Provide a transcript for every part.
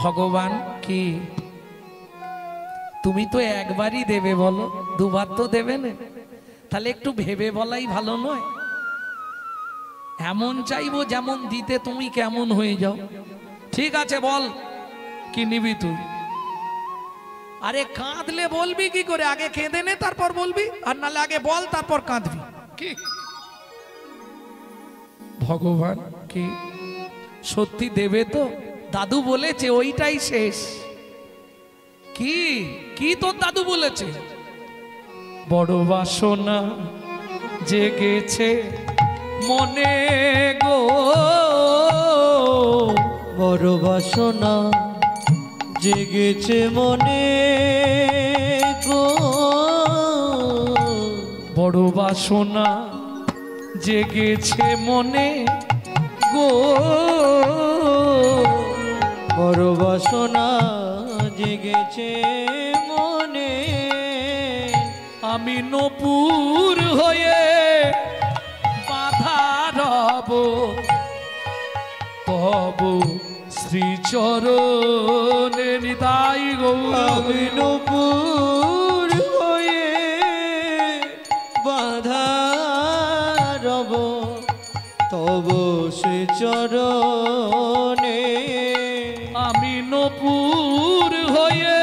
ভগবান কি তুমি তো একবারই দেবে বলো, দুবার তো দেবে না, তাহলে একটু ভেবে বলাই ভালো নয়? এমন চাইবো যেমন দিতে তুমি কেমন হয়ে যাও। ঠিক আছে বল কি নিবি তুই? আরে কাঁদলে বলবি কি করে? আগে কেঁদে নে তারপর বলবি, আর নালে আগে বল তারপর কাঁদবি কি? ভগবান কি সত্যি দেবে তো? দাদু বলেছে ওইটাই শেষ। কি কি তোর দাদু বলেছে? বড় বাসনা জেগেছে মনে গো, বড় বাসনা জেগেছে মনে গো, বড় বাসনা জেগেছে মনে গো, বড় বাসনা জেগেছে মনে। আমি নপুর হয়ে বাধা রব তব শ্রীচরণে নিতাই গৌর। আমি নূপুর হয়ে বাধা রব তব সে চরণে। আমি নপুর হয়ে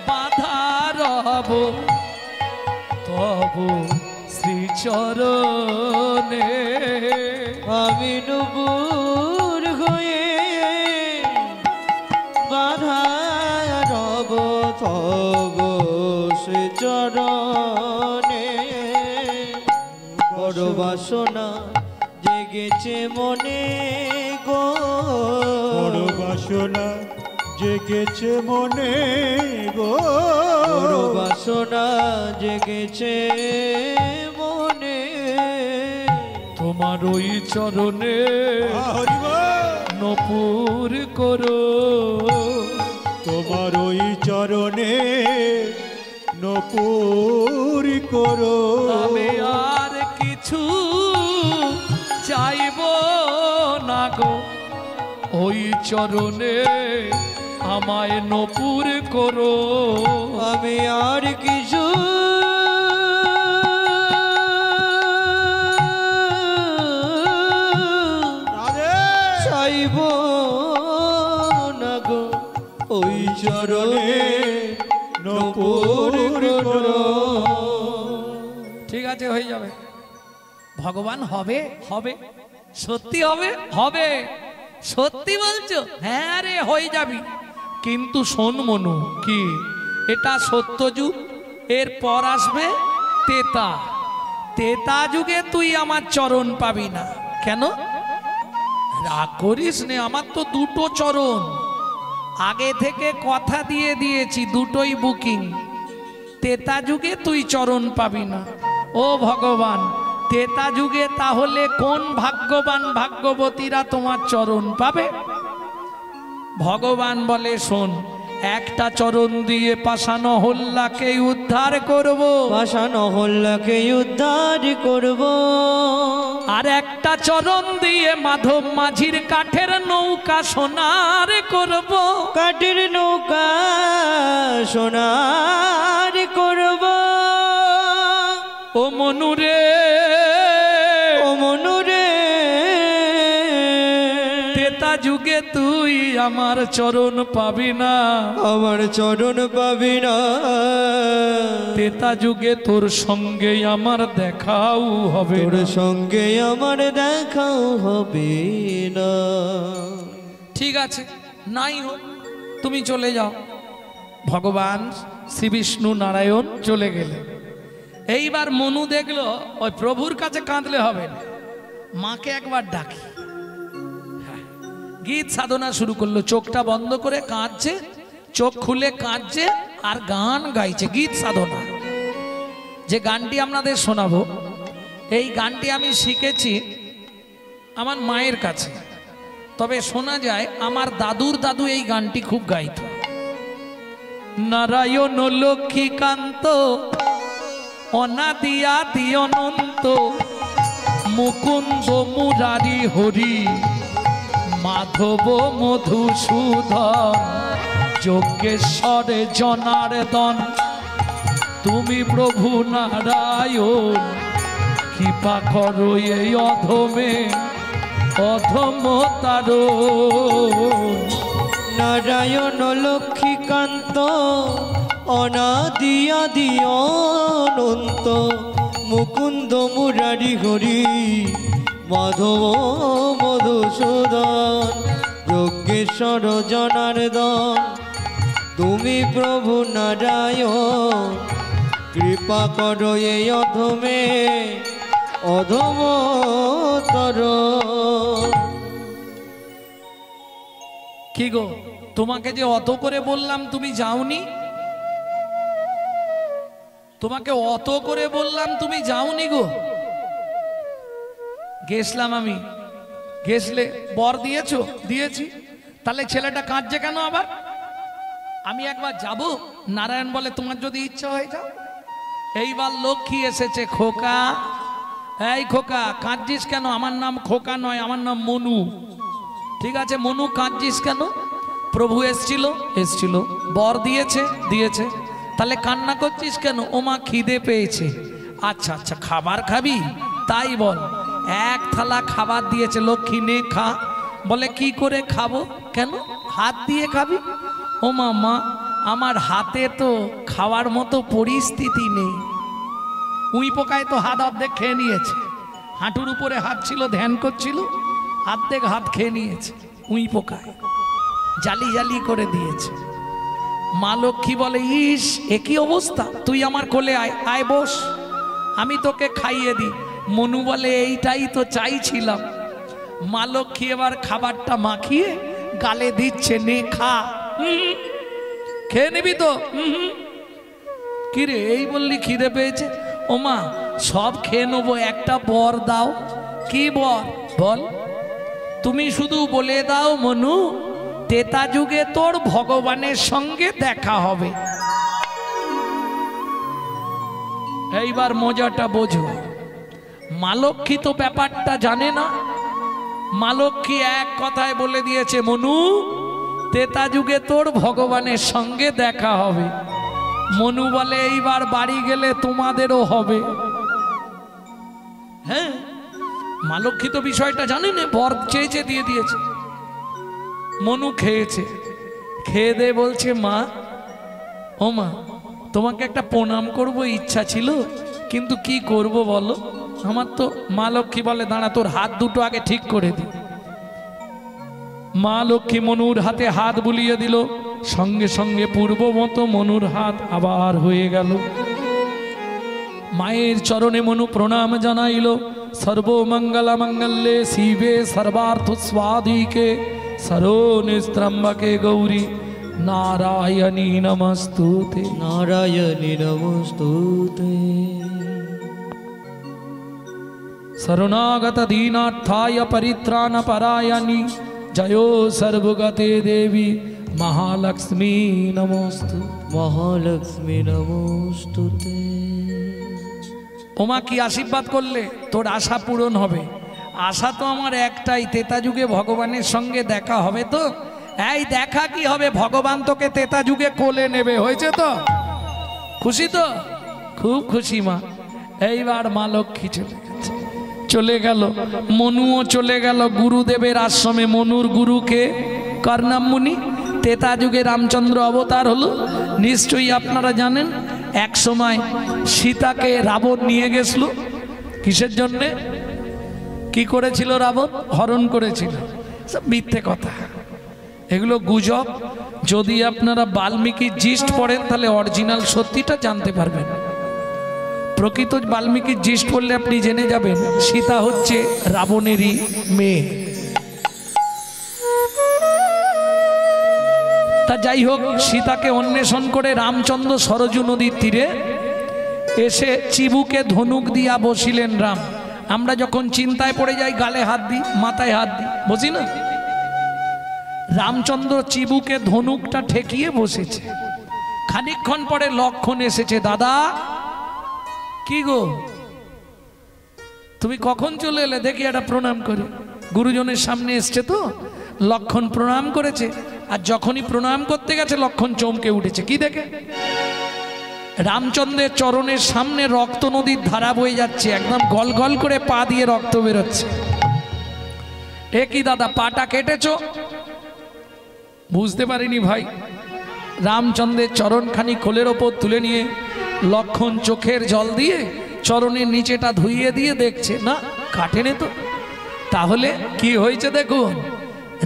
বাধা রব তব শ্রীচরণে। আমি নূপুর হয়ে বাধা রব তব সে চরণে। বড় বাসনা জেগেছে মনে গো, বড় বাসনা জেগেছে মনে গো, বড় বাসনা জেগেছে মনে। তোমার ওই চরণে হরি বল। নপুর করো, তোমার ওই চরণে নপুর করো। আমি আর কিছু চাইব না গো, ওই চরণে আমায় নপুর করো। আমি আর কিছু চাইব না গো, ওই চরণে নূপুর করো। ঠিক আছে হয়ে যাবে। ভগবান হবে হবে সত্যি হবে হবে, সত্যি বলছো? হ্যাঁ রে হয়ে যাবি, কিন্তু শোন মনু কি এটা সত্য যুগ, এর পর আসবে তেতা। তেতা যুগে তুই আমার চরণ পাবি না। কেন? রাগ করিস নে, আমার তো দুটো চরণ আগে থেকে কথা দিয়ে দিয়েছি, দুটোই বুকিং। তেতা যুগে তুই চরণ পাবি না। ও ভগবান, তেতা যুগে তাহলে কোন ভাগ্যবান ভাগ্যবতীরা তোমার চরণ পাবে? ভগবান বলে শোন, একটা চরণ দিয়ে পাষাণ হল্লাকে উদ্ধার করব, পাষাণ হল্লাকে উদ্ধার করব, আর একটা চরণ দিয়ে মাধব মাঝির কাঠের নৌকা সোনার করব, কাঠের নৌকা সোনার করব। ও মনুরে ও মনুরে, তেতা যুগে তুই আমার চরণ পাবি না, আমার চরণ পাবি না। তেতা যুগে তোর সঙ্গে আমার দেখাও হবে তোর না। সঙ্গে আমার দেখাও হবে না। ঠিক আছে নাই হোক, তুমি চলে যাও। ভগবান শ্রী বিষ্ণু নারায়ণ চলে গেলে। এইবার মনু দেখলো ওই প্রভুর কাছে কাঁদলে হবে না, মাকে একবার ডাকি। হ্যাঁ, গীত সাধনা শুরু করলো, চোখটা বন্ধ করে কাঁদছে, চোখ খুলে কাঁদছে আর গান গাইছে। গীত সাধনা, যে গানটি আপনাদের শোনাবো, এই গানটি আমি শিখেছি আমার মায়ের কাছে। তবে শোনা যায় আমার দাদুর দাদু এই গানটি খুব গাইত। নারায়ণ লক্ষ্মীকান্ত অনাদি আদি অনন্ত মুকুন্দ মুরারি হরি মাধব মধুসূদন যজ্ঞেশ্বরে জনার্দন তুমি প্রভু নারায়ণ কৃপা করো এই অধমে অধম তারণ। নারায়ণ লক্ষ্মীকান্ত অনাদি আদি অনন্ত মুকুন্দ মুরারি হরি মাধব মধুসূদন যজ্ঞেশ্বর জনার্দন তুমি প্রভু নারায়ণ কৃপা করো এই অধমে অধম তারণ। কি গো, তোমাকে যে অত করে বললাম তুমি যাওনি? তোমাকে অত করে বললাম তুমি যাওনি গো? গেছলাম আমি, গেছলে বর দিয়েছো? দিয়েছি। তাহলে ছেলেটা কাঁদছে কেন আবার? আমি একবার যাব, নারায়ণ বলে তোমার যদি ইচ্ছা হয়ে যাও। এইবার লক্ষ্মী এসেছে। খোকা, এই খোকা কাঁদছিস কেন? আমার নাম খোকা নয়, আমার নাম মনু। ঠিক আছে মনু, কাঁদছিস কেন? প্রভু এসছিল? এসছিল। বর দিয়েছে? দিয়েছে। তাহলে কান্না করছিস কেন? ও মা খিদে পেয়েছে। আচ্ছা আচ্ছা, খাবার খাবি? তাই বল। এক থালা খাবার দিয়েছে, লক্ষ্মী নে খা। বলে কি করে খাবো? কেন? হাত দিয়ে খাবি? ও মা, মা আমার হাতে তো খাওয়ার মতো পরিস্থিতি নেই। উই পোকায় তো হাত অর্ধেক খেয়ে নিয়েছে। হাঁটুর উপরে হাত ছিল, ধ্যান করছিল, অর্ধেক হাত খেয়ে নিয়েছে উই পোকায়, জালি জালি করে দিয়েছে। মা লক্ষ্মী বলে ইস একই অবস্থা, তুই আমার কোলে আয়, আয় বস, আমি তোকে খাইয়ে দিই। মনু বলে এইটাই তো চাইছিলাম। মা লক্ষ্মী এবার খাবারটা মাখিয়ে গালে দিচ্ছে, নে খা। খেয়ে নিবি তো? কিরে এই বললি খিদে পেয়েছে? ও মা সব খেয়ে নেবো, একটা বর দাও। কি বর বল? তুমি শুধু বলে দাও মনু, তেতা যুগে তোর ভগবানের সঙ্গে দেখা হবে। এইবার মজাটা বোঝো। মা লক্ষ্মী তো ব্যাপারটা জানে না। মা লক্ষ্মী এক কথায় বলে দিয়েছে, মনু তেতা যুগে তোর ভগবানের সঙ্গে দেখা হবে। মনু বলে এইবার বাড়ি গেলে তোমাদেরও হবে। হ্যাঁ, মা লক্ষ্মী তো বিষয়টা জানে না, বর চেয়েছে দিয়ে দিয়েছে। মনু খেয়েছে, খেয়ে দে বলছে মা, ও মা তোমাকে একটা প্রণাম করব ইচ্ছা ছিল, কিন্তু কি করব বলো? আমার তো। মা লক্ষ্মী বলে দাঁড়া, তোর হাত দুটো আগে ঠিক করে দি। মা লক্ষ্মী মনুর হাতে হাত বুলিয়ে দিল, সঙ্গে সঙ্গে পূর্ব মতো মনুর হাত আবার হয়ে গেল। মায়ের চরণে মনু প্রণাম জানাইল। সর্বমঙ্গল মঙ্গলে শিবে সর্বার্থ স্বাধিকে শরণ্যে ত্র্যম্বকে গৌরী নারায়ণী নমস্তুতে। নারায়ণী নমস্তুতে। শরণাগত দীনার্থায় পরিত্রাণ পরায়ণী জয়ো সর্বগতে দেবী মহালক্ষ্মী নমস্তু। মহালক্ষ্মী নমস্তুতে। ওমা কি আশীর্বাদ করলে, তোর আশা পূরণ হবে। আশা তো আমার একটাই, তেতা যুগে ভগবানের সঙ্গে দেখা হবে। তো এই দেখা কি হবে, ভগবান তোকে তেতা যুগে কোলে নেবে। হয়েছে তো? খুশি তো? খুব খুশি মা। এইবার মা লক্ষ্মী চলে গেল, মনুও চলে গেল গুরুদেবের আশ্রমে। মনুর গুরুকে কর্ণাম মুনি। তেতা যুগে রামচন্দ্র অবতার হলো, নিশ্চয়ই আপনারা জানেন। এক সময় সীতাকে রাবণ নিয়ে গেছিল। কিসের জন্যে? কি করেছিল রাবণ? হরণ করেছিল। সব মিথ্যে কথা, এগুলো গুজব। যদি আপনারা বাল্মীকি জিস্ট পড়েন তাহলে অরিজিনাল সত্যিটা জানতে পারবেন। প্রকৃত বাল্মীকি জিস্ট পড়লে আপনি জেনে যাবেন সীতা হচ্ছে রাবণেরই মেয়ে। তা যাই হোক, সীতাকে অন্বেষণ করে রামচন্দ্র সরজু নদীর তীরে এসে চিবুকে ধনুক দিয়া বসিলেন রাম। আমরা যখন চিন্তায় পড়ে যাই গালে হাত দিই, মাথায় হাত দিই, বুঝি না? রামচন্দ্র চিবুকে ধনুকটা ঠেকিয়ে বসেছে। খানিকক্ষণ পরে লক্ষণ এসেছে। দাদা কি গো, তুমি কখন চলে এলে? দেখি একটা প্রণাম করি। গুরুজনের সামনে এসছে তো। লক্ষণ প্রণাম করেছে, আর যখনই প্রণাম করতে গেছে লক্ষণ চমকে উঠেছে। কি দেখে? রামচন্দ্রের চরণের সামনে রক্ত নদীর ধারা বয়ে যাচ্ছে, একদম গল গল করে পা দিয়ে রক্ত বেরোচ্ছে। এ কি দাদা, পাটা কেটেছো? বুঝতে পারিনি ভাই। রামচন্দ্রের চরণখানি কোলের ওপর তুলে নিয়ে লক্ষণ চোখের জল দিয়ে চরণের নিচেটা ধুইয়ে দিয়ে দেখছে, না কাটেনি তো। তাহলে কি হয়েছে দেখুন,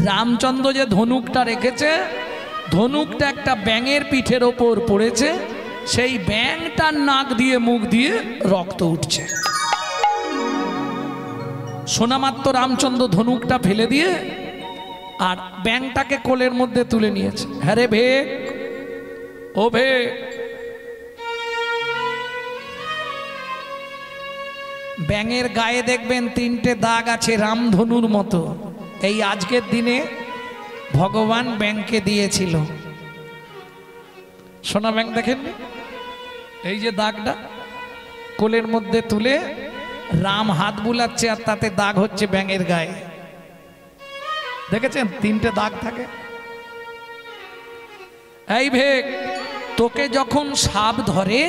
রামচন্দ্র যে ধনুকটা রেখেছে, ধনুকটা একটা ব্যাঙের পিঠের ওপর পড়েছে, সেই ব্যাঙটার নাক দিয়ে মুখ দিয়ে রক্ত উঠছে। শোনামাত্র রামচন্দ্র ধনুকটা ফেলে দিয়ে আর ব্যাঙটাকে কোলের মধ্যে তুলে নিয়েছে। হ্যাঁ রে ভেক, ও ভেক, ব্যাঙের গায়ে দেখবেন 3টে দাগ আছে রামধনুর মতো। এই আজকের দিনে ভগবান ব্যাঙকে দিয়েছিল। সোনা ব্যাঙ দেখেন, এই যে দাগটা কোলের মধ্যে তুলে রাম হাত বুলাচ্ছে আর তাতে দাগ হচ্ছে ব্যাঙের গায়ে। দেখেছেন 3টে দাগ থাকে। এই ভেক, তোকে যখন সাপ ধরে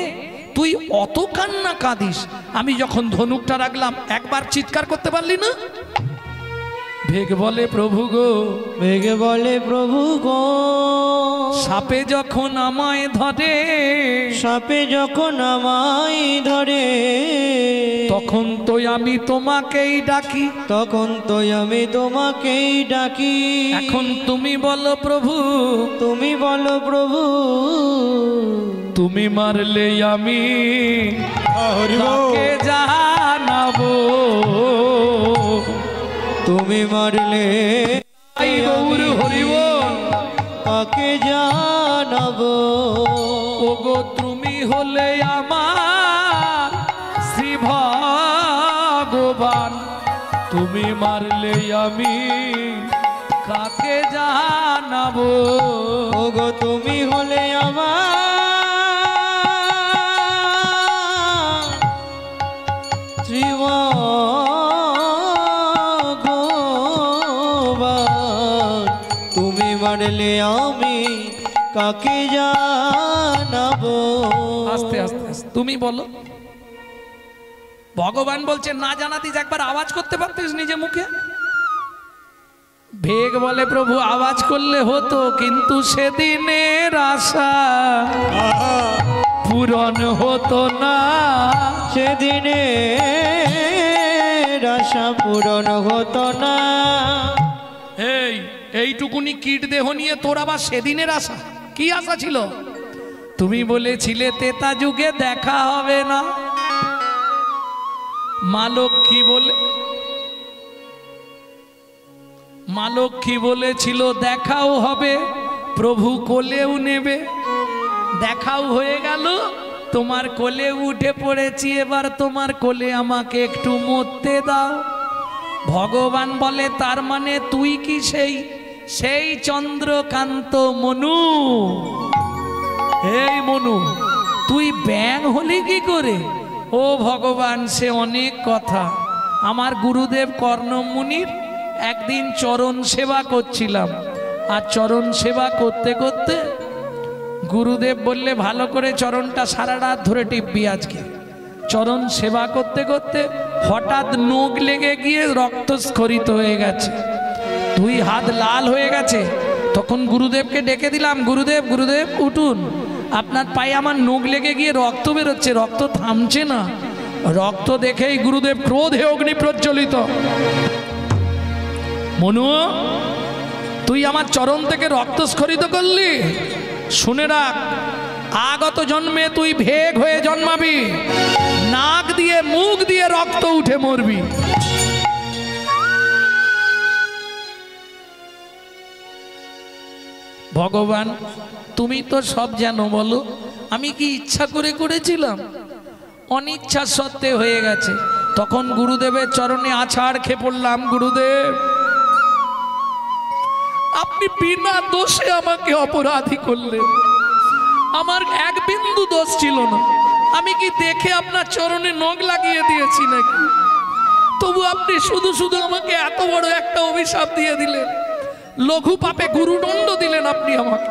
তুই অত কান্না কাঁদিস, আমি যখন ধনুকটা রাখলাম একবার চিৎকার করতে পারলি না? ভেগ বলে প্রভু গো, ভেগ বলে প্রভু গো, সাপে যখন আমায় ধরে, সাপে যখন আমায় ধরে, তখন তো আমি তোমাকেই ডাকি, তখন তো আমি তোমাকেই ডাকি। এখন তুমি বলো প্রভু, তুমি বলো প্রভু, তুমি মারলে আমি হরি বল। কাকে জানাবো, তুমি মারলে আই গৌর হরি বল, কাকে জানাবো। ওগো তুমি হলে আমার শ্রী ভগবান, তুমি মারলে আমি কাকে জানাবো। ওগো তুমি হলে আমার শ্রী ভগবান, তুমি মারলে আমি কাকে জানাবো। আস্তে আস্তে আস্তে তুমি বলো। ভগবান বলছে না জানাতিস একবার আওয়াজ করতে পারতিস নিজে মুখে। ভেগ বলে প্রভু আওয়াজ করলে হতো, কিন্তু সেদিনের আশা পূরণ হতো না, সেদিনে আশা পূরণ হতো না। এইটুকুনি কীট দেহ নিয়ে তোর আবার সেদিনের আশা? কি আশা ছিল? তুমি বলেছিলে তেতা যুগে দেখা হবে না, মা লক্ষ্মী বলেছিল দেখাও হবে, প্রভু কোলেও নেবে। দেখাও হয়ে গেল, তোমার কোলে উঠে পড়েছি, এবার তোমার কোলে আমাকে একটু মরতে দাও। ভগবান বলে তার মানে তুই কি সেই চন্দ্রকান্ত মনু? এই মনু, তুই ব্যাঙ হলি কি করে? ও ভগবান, সে অনেক কথা। আমার গুরুদেব কর্ণমুনির একদিন চরণ সেবা করছিলাম, আর চরণ সেবা করতে করতে গুরুদেব বললে ভালো করে চরণটা সারা রাত ধরে টিপবি আজকে। চরণ সেবা করতে করতে হঠাৎ নখ লেগে গিয়ে রক্তস্খলিত হয়ে গেছে, 2 হাত লাল হয়ে গেছে। তখন গুরুদেবকে ডেকে দিলাম, গুরুদেব গুরুদেব উঠুন, আপনার পায়ে আমার নখ লেগে গিয়ে রক্ত বেরোচ্ছে, রক্ত থামছে না। রক্ত দেখেই গুরুদেব ক্রোধে অগ্নি প্রজ্বলিত। মনু, তুই আমার চরণ থেকে রক্তস্খলিত করলি? শুনে রাখ, আগত জন্মে তুই ভেগ হয়ে জন্মাবি, নাক দিয়ে মুখ দিয়ে রক্ত উঠে মরবি। ভগবান তুমি তো সব জানো, বলো আমি কি ইচ্ছা করে করেছিলাম? অনিচ্ছা সত্ত্বে হয়ে গেছে। তখন গুরুদেবের চরণে আছাড় খেয়ে পড়লাম, গুরুদেব আপনি বিনা দোষে আমাকে অপরাধী করলেন, আমার এক বিন্দু দোষ ছিল না। আমি কি দেখে আপনার চরণে নখ লাগিয়ে দিয়েছি নাকি? তবু আপনি শুধু শুধু আমাকে এত বড় একটা অভিশাপ দিয়ে দিলেন। লঘু পাপে গুরুদণ্ড দিলেন আপনি আমাকে।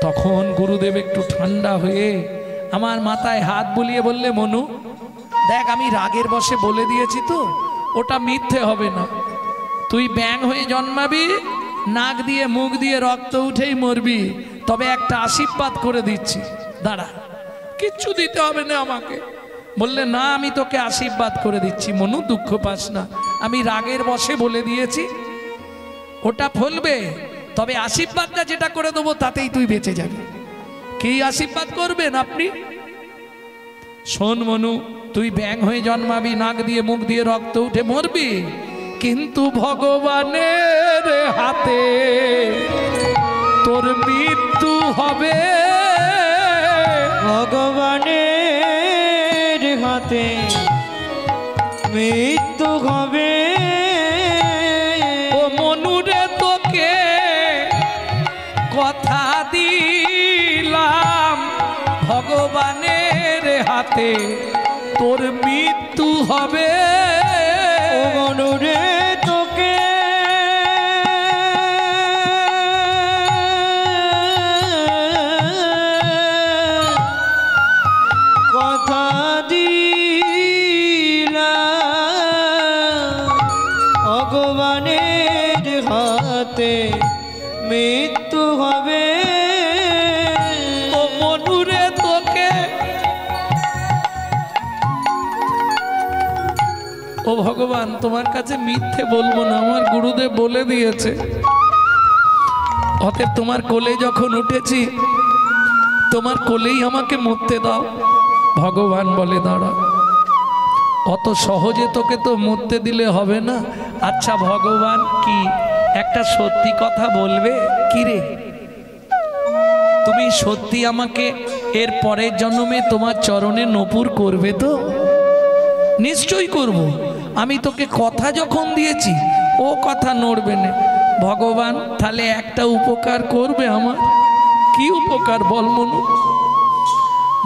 তখন গুরুদেব একটু ঠান্ডা হয়ে আমার মাথায় হাত বুলিয়ে বললে, মনু দেখ, আমি রাগের বশে বলে দিয়েছি তো, ওটা মিথ্যে হবে না। তুই ব্যাঙ হয়ে জন্মাবি, নাক দিয়ে মুখ দিয়ে রক্ত উঠেই মরবি, তবে একটা আশীর্বাদ করে দিচ্ছি, দাঁড়া, কিচ্ছু দিতে হবে না আমাকে। বললে, না, আমি তোকে আশীর্বাদ করে দিচ্ছি মনু, দুঃখ পাস না, আমি রাগের বশে বলে দিয়েছি, ওটা ফলবে, তবে আশীর্বাদটা যেটা করে দেবো তাতেই তুই বেঁচে যাবি। কি আশীর্বাদ করবেন আপনি? শোন মনু, তুই ব্যাঙ হয়ে জন্মাবি, নাক দিয়ে মুখ দিয়ে রক্ত উঠে মরবি, কিন্তু ভগবানের হাতে তোর মৃত্যু হবে। ভগবানের হাতে মৃত্যু হবে। ও মনুরে, তোকে কথা দিলাম, ভগবানের হাতে তোর মৃত্যু হবে। ও মনুরে, তোকে কথা দিলাম, ভগবানের হাতে মৃত্যু হবে। ও মনুরে, তোকে, ও ভগবান, তোমার কাছে মিথ্যে বলবো না, আমার গুরুদেব বলে দিয়েছে। অতএব তোমার কোলে যখন উঠেছি, তোমার কোলেই আমাকে মরতে দাও। ভগবান বলে, দাঁড়া, অত সহজে তোকে তো মরতে দিলে হবে না। আচ্ছা ভগবান, কি একটা সত্যি কথা বলবে? কি রে, তুমি সত্যি আমাকে এর পরের জন্মে তোমার চরণে নপুর করবে তো? নিশ্চয়ই করব, আমি তোকে কথা যখন দিয়েছি ও কথা নড়বে না। ভগবান, তাহলে একটা উপকার করবে আমার। কি উপকার বল মনু?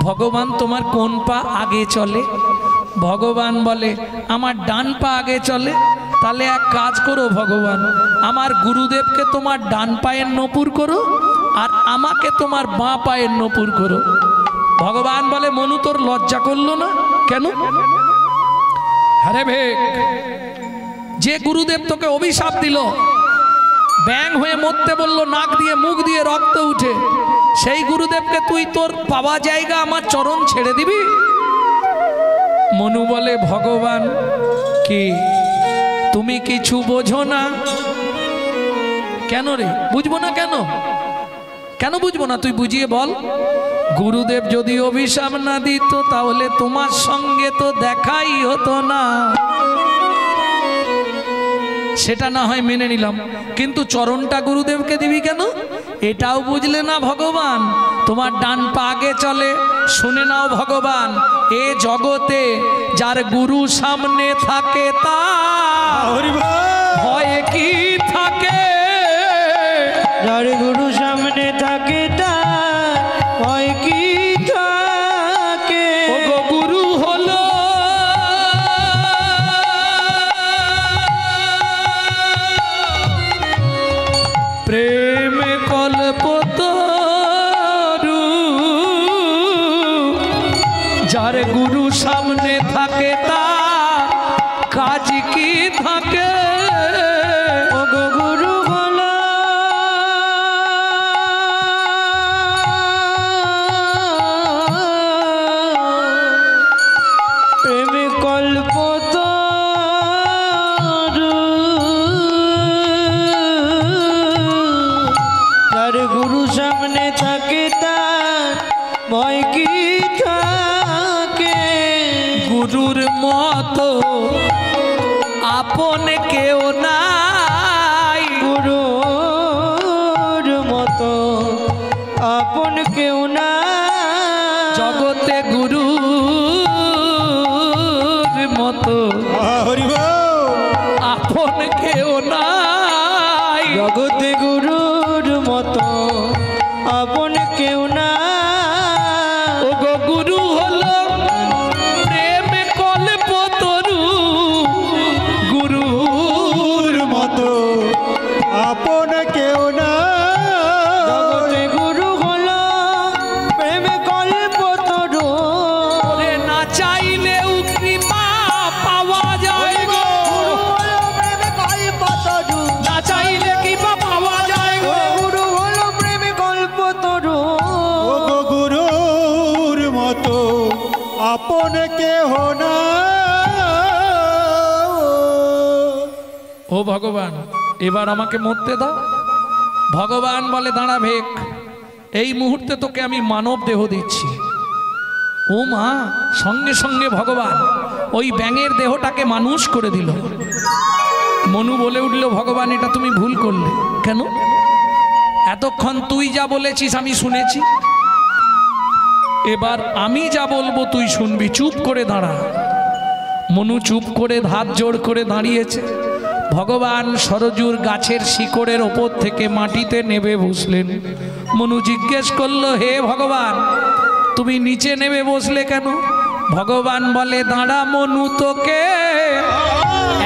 ভগবান, তোমার কোন পা আগে চলে? ভগবান বলে, আমার ডান পা আগে চলে। তাহলে এক কাজ করো ভগবান, আমার গুরুদেবকে তোমার ডান পায়ের নপুর করো, আর আমাকে তোমার বাঁ পায়ের নপুর করো। ভগবান বলে, মনু তোর লজ্জা করলো না কেন? আরে ভেক, যে গুরুদেব তোকে অভিশাপ দিল, ব্যাঙ হয়ে মরতে বললো, নাক দিয়ে মুখ দিয়ে রক্ত উঠে, সেই গুরুদেবকে তুই তোর পাওয়া জায়গা আমার চরণ ছেড়ে দিবি? মনু বলে, ভগবান, কি তুমি কিছু বোঝো না? কেন রে, বুঝবো না কেন? কেন বুঝবো না, তুই বুঝিয়ে বল। গুরুদেব যদি অভিশাপ না দিত তাহলে তোমার সঙ্গে তো দেখাই হতো না। সেটা না হয় মেনে নিলাম, কিন্তু চরণটা গুরুদেবকে দিবি কেন? এটাও বুঝলে না ভগবান? তোমার ডান পা আগে চলে। শুনে নাও ভগবান, এ জগতে যার গুরু সামনে থাকে তার ভয় কি থাকে? যার গুরু সামনে থাকে তার ভয় কি থাকে? ওগো গুরু হলো প্রেম কল্পতরু, যার গুরু সামনে থাকে তার কাজ কি থাকে? ওগো গুরু হলো প্রেম কল্পতরু, আপন কেউ না জগতে গুরু হলো প্রেমে কল্পতরু। ওরে না চাইলেও কৃপা পাওয়া যায় গো, প্রেমে কল্পতরু। না চাইলে কৃপা পাওয়া যায় গো। গুরু হলো প্রেমে কল্পতরু। ও গো গুরুর মতো আপন কেহ না। ও ভগবান, এবার আমাকে মরতে দাও। ভগবান বলে দাঁড়া ভেক, এই মুহূর্তে তোকে আমি মানব দেহ দিচ্ছি। ও মা, সঙ্গে সঙ্গে ভগবান ওই ব্যাঙের দেহটাকে মানুষ করে দিল। মনু বলে উঠল, ভগবান এটা তুমি ভুল করলে কেন? এতক্ষণ তুই যা বলেছিস আমি শুনেছি, এবার আমি যা বলবো তুই শুনবি, চুপ করে দাঁড়া। মনু চুপ করে হাত জোড় করে দাঁড়িয়েছে। ভগবান সরজুর গাছের শিকড়ের ওপর থেকে মাটিতে নেমে বসলেন। মনু জিজ্ঞেস করলো, হে ভগবান তুমি নিচে নেমে বসলে কেন? ভগবান বলে, দাঁড়া মনু, তোকে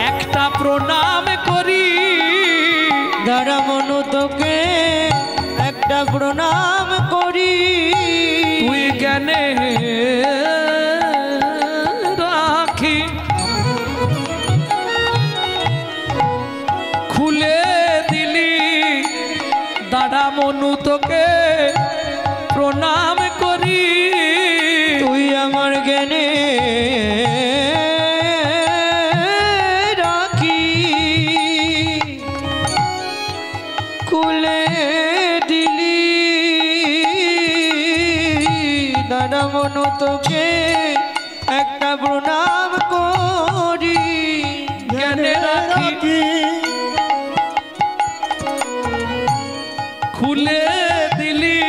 একটা প্রণাম করি। দাঁড়া মনু, তোকে একটা প্রণাম করি। তুই জ্ঞানে রাখি খুলে দিলি। দাঁড়া মনু, তোকে প্রণাম করি। তুই আমার জ্ঞানে রাখি খুলে দিলি। দাঁড়া মনু, তোকে একটা প্রণাম করি। জ্ঞানে রাখি খুলে দিলি।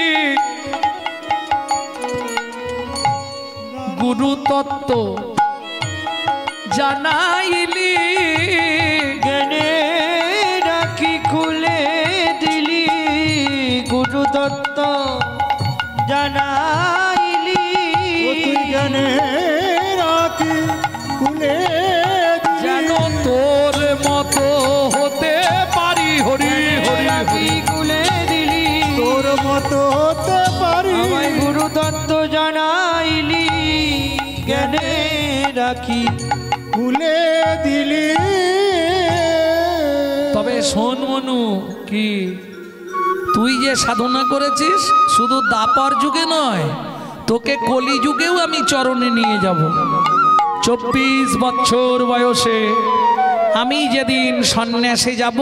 গুরু তত্ত্ব জানাইলি। জ্ঞানে রাখি খুলে দিলি। গুরু দত্ত জানাইলি। ও তুই জ্ঞানে রাখি খুলে যেন তোর মতো হতে পারি। হরি হরি রাখি খুলে দিলি। তোর মতো হতে পারি। আমায় গুরু দত্ত জানাইলি। জ্ঞানে রাখি খুলে দিলি। তবে শোন মনু, কি তুই যে সাধনা করেছিস শুধু দাপর যুগে নয়, তোকে কলি যুগেও আমি চরণে নিয়ে যাব। 24 বছর বয়সে আমি যেদিন সন্ন্যাসে যাব,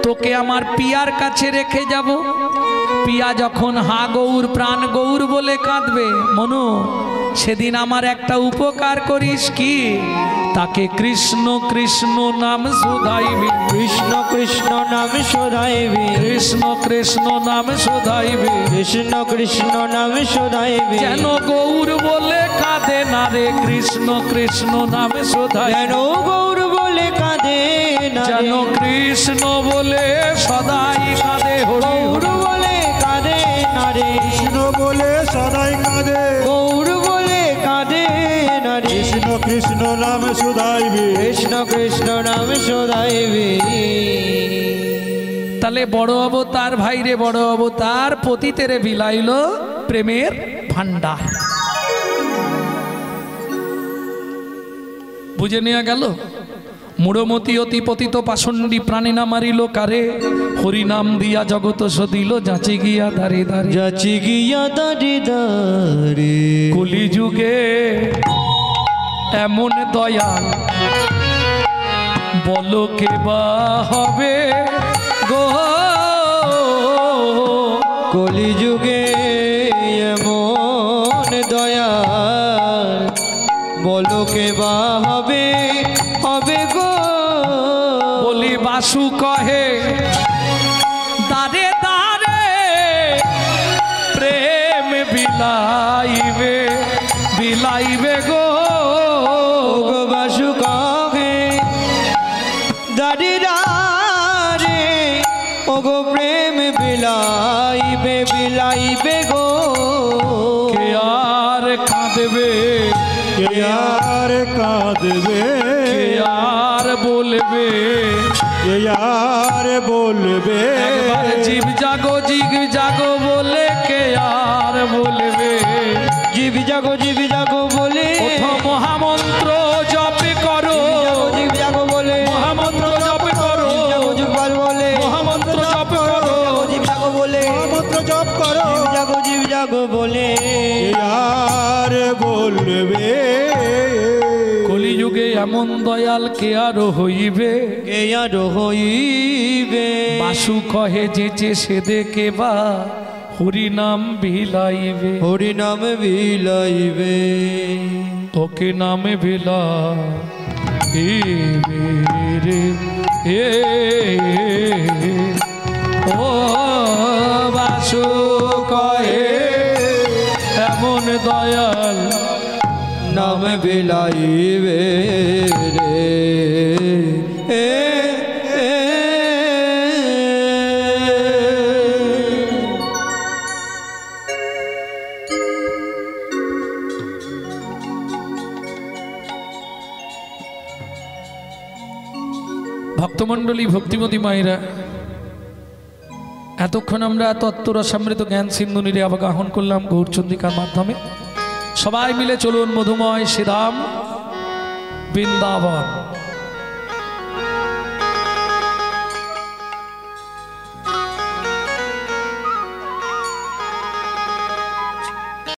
তোকে আমার পিয়ার কাছে রেখে যাব। পিয়া যখন হা গৌর প্রাণ গৌর বলে কাঁদবে, মনু সেদিন আমার একটা উপকার করিস, কি তাকে কৃষ্ণ কৃষ্ণ নাম শোধাইবি। কৃষ্ণ কৃষ্ণ নাম শোধাইবি। কৃষ্ণ কৃষ্ণ নাম শোধাইবি। কৃষ্ণ কৃষ্ণ নাম শোধাইবি। যেন গৌর বলে কাঁদে না রে। কৃষ্ণ কৃষ্ণ নাম শোধাই। যেন গৌর বলে কাঁদে না রে। যেন কৃষ্ণ বলে সদাই কাঁদে। হরি গৌর বলে কাঁদে না রে। কৃষ্ণ বলে সদাই কাঁদে। গৌর বলে কাঁদে না রে। কৃষ্ণ কৃষ্ণ নাম শুধাইবি। কৃষ্ণ কৃষ্ণ নাম শোধাইবি। তাহলে বড় অবতার ভাইরে, বড় অবতার পতিতেরে বিলাইল প্রেমের ভান্ডার। বুঝে নেওয়া গেল? মূঢ়মতি অতি পতিত পাষণ্ডী প্রাণী না মারিল কারে। হরিনাম দিয়া জগত সদিল যাচি গিয়া দারে দারে। যাচি গিয়া দাঁড়ি দাঁড়ি। কলি যুগে এমন দয়াল বলো কে বা হবে গো। কলি যুগে এমন দয়াল বলো কে বা হবে হবে গো। বলি বাসু কহে দারে দারে প্রেম বিলাইবে বিলাইবে গো। গো বাসু কহে দাঁড়ি দাঁড়ে ওগো প্রেম বিলাইবে বিলাইবে গো। কে আর কাঁদবে, কে আর কাঁদবে, কে আর বলবে, কে আর বলবে একবার জীব জাগো বলে কে আর বলবে জীব জাগো বলে ওঠো মহামন্ত্র জপ করো জীব জাগো বলে মহামন্ত্র জপ করো যুগপাল বলে মহামন্ত্র জপ করো জীব জাগো বলে মন্ত্র জপ করো জীব জাগো বলে আর বলবে কলিযুগে এমন দয়াল কে আর হইবে কে আর হইবে বাসু কহে যেচে সে দেখে বা হরি নাম বিলাইবে হরি নাম বিলাইবে তোকে নামে বিলাইবে রে এ ও বাসু কহে এমন দয়াল নাম বিলাইবে রে ভক্তমণ্ডলী ভক্তিমতী মায়েরা এতক্ষণ আমরা তত্ত্বরসামৃত জ্ঞান সিন্ধু নীরে অবগাহন করলাম গৌরচন্দ্রিকার মাধ্যমে সবাই মিলে চলুন মধুময় শ্রীধাম বৃন্দাবন